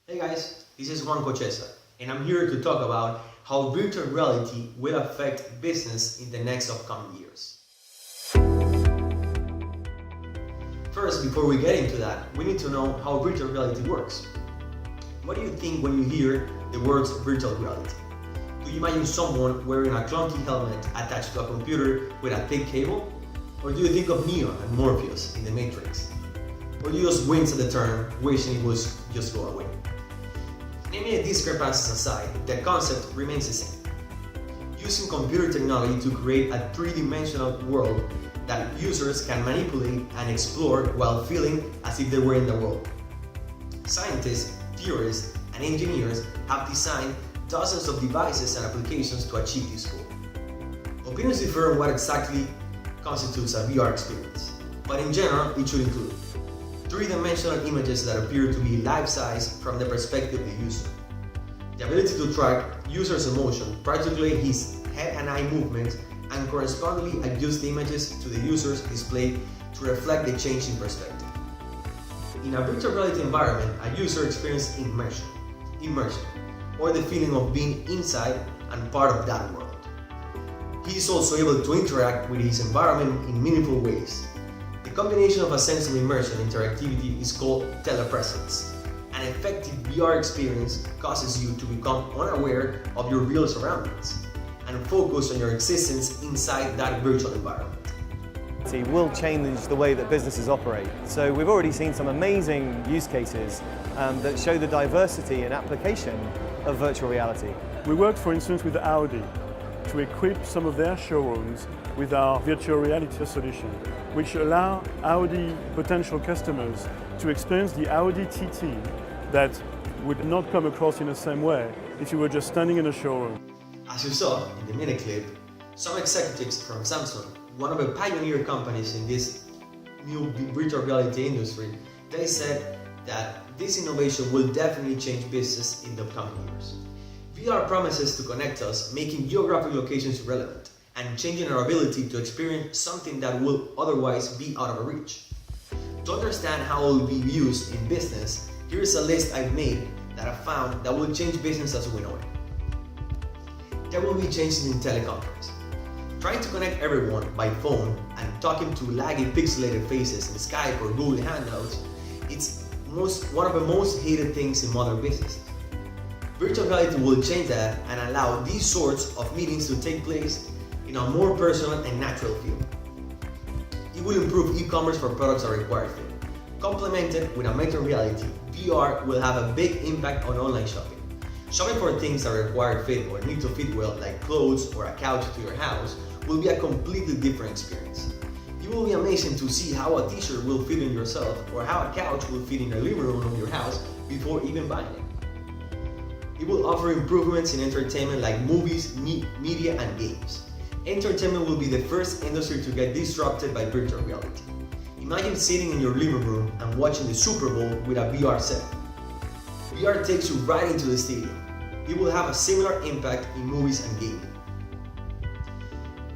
Hey guys, this is Juan Cochesa, and I'm here to talk about how virtual reality will affect business in the next upcoming years. First, before we get into that, we need to know how virtual reality works. What do you think when you hear the words virtual reality? Do you imagine someone wearing a clunky helmet attached to a computer with a thick cable? Or do you think of Neo and Morpheus in The Matrix? Or do you just wince at the term, wishing it would just go away? Naming the discrepancies aside, the concept remains the same. Using computer technology to create a three-dimensional world that users can manipulate and explore while feeling as if they were in the world. Scientists, theorists, and engineers have designed dozens of devices and applications to achieve this goal. Opinions differ on what exactly constitutes a VR experience, but in general, it should include three-dimensional images that appear to be life-size from the perspective of the user, the ability to track users' emotion, particularly his head and eye movements, and correspondingly adjust the images to the user's display to reflect the change in perspective. In a virtual reality environment, a user experiences immersion, or the feeling of being inside and part of that world. He is also able to interact with his environment in meaningful ways. The combination of a sense of immersion and interactivity is called telepresence. An effective VR experience causes you to become unaware of your real surroundings and focus on your existence inside that virtual environment. It will change the way that businesses operate. So we've already seen some amazing use cases that show the diversity and application of virtual reality. We worked, for instance, with Audi to equip some of their showrooms with our virtual reality solution, which allow Audi potential customers to experience the Audi TT that would not come across in the same way if you were just standing in a showroom. As you saw in the mini clip, some executives from Samsung, one of the pioneer companies in this new virtual reality industry, they said that this innovation will definitely change business in the coming years. VR promises to connect us, making geographic locations relevant and changing our ability to experience something that will otherwise be out of our reach. To understand how it will be used in business, here's a list I've made that I found that will change business as we know it. There will be changes in teleconference. Trying to connect everyone by phone and talking to laggy pixelated faces in Skype or Google Hangouts, it's one of the most hated things in modern business. Virtual reality will change that and allow these sorts of meetings to take place in a more personal and natural feel. It will improve e-commerce for products that require fit. Complemented with augmented reality, VR will have a big impact on online shopping. Shopping for things that require fit or need to fit well, like clothes or a couch to your house, will be a completely different experience. It will be amazing to see how a t-shirt will fit in yourself or how a couch will fit in the living room of your house before even buying it. It will offer improvements in entertainment like movies, media, and games. Entertainment will be the first industry to get disrupted by virtual reality. Imagine sitting in your living room and watching the Super Bowl with a VR set. VR takes you right into the stadium. It will have a similar impact in movies and gaming.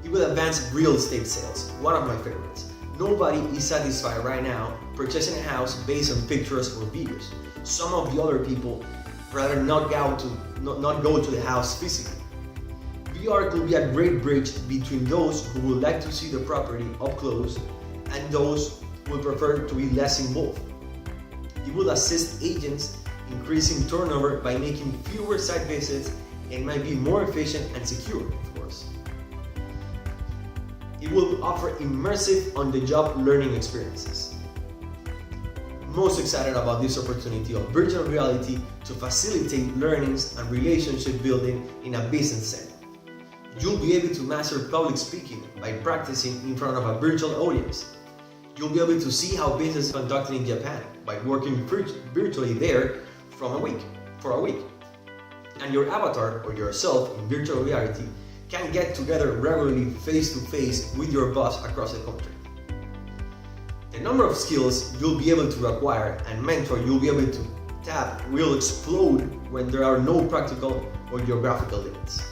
It will advance real estate sales, one of my favorites. Nobody is satisfied right now purchasing a house based on pictures or videos. Some of the other people rather not go to the house physically. VR could be a great bridge between those who would like to see the property up close and those who would prefer to be less involved. It will assist agents increasing turnover by making fewer site visits and might be more efficient and secure, of course. It will offer immersive on-the-job learning experiences. Most excited about this opportunity of virtual reality to facilitate learnings and relationship building in a business setting. You'll be able to master public speaking by practicing in front of a virtual audience. You'll be able to see how business is conducted in Japan by working virtually there for a week. And your avatar or yourself in virtual reality can get together regularly face to face with your boss across the country. The number of skills you'll be able to acquire and mentor you'll be able to tap will explode when there are no practical or geographical limits.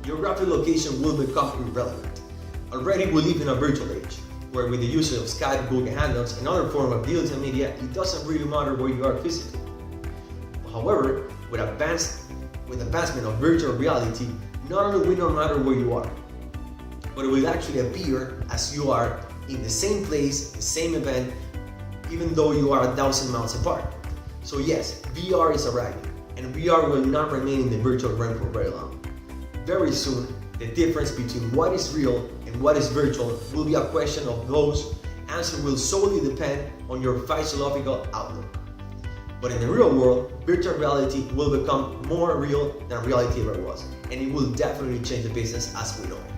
Geographic location will become irrelevant. Already we live in a virtual age, where with the use of Skype, Google Hangouts, and other forms of digital media, it doesn't really matter where you are physically. However, with advancement of virtual reality, not only will no matter where you are, but it will actually appear as you are in the same place, the same event, even though you are 1,000 miles apart. So yes, VR is arriving, and VR will not remain in the virtual realm for very long. Very soon, the difference between what is real and what is virtual will be a question of those. Answer will solely depend on your physiological outlook. But in the real world, virtual reality will become more real than reality ever was, and it will definitely change the business as we know it.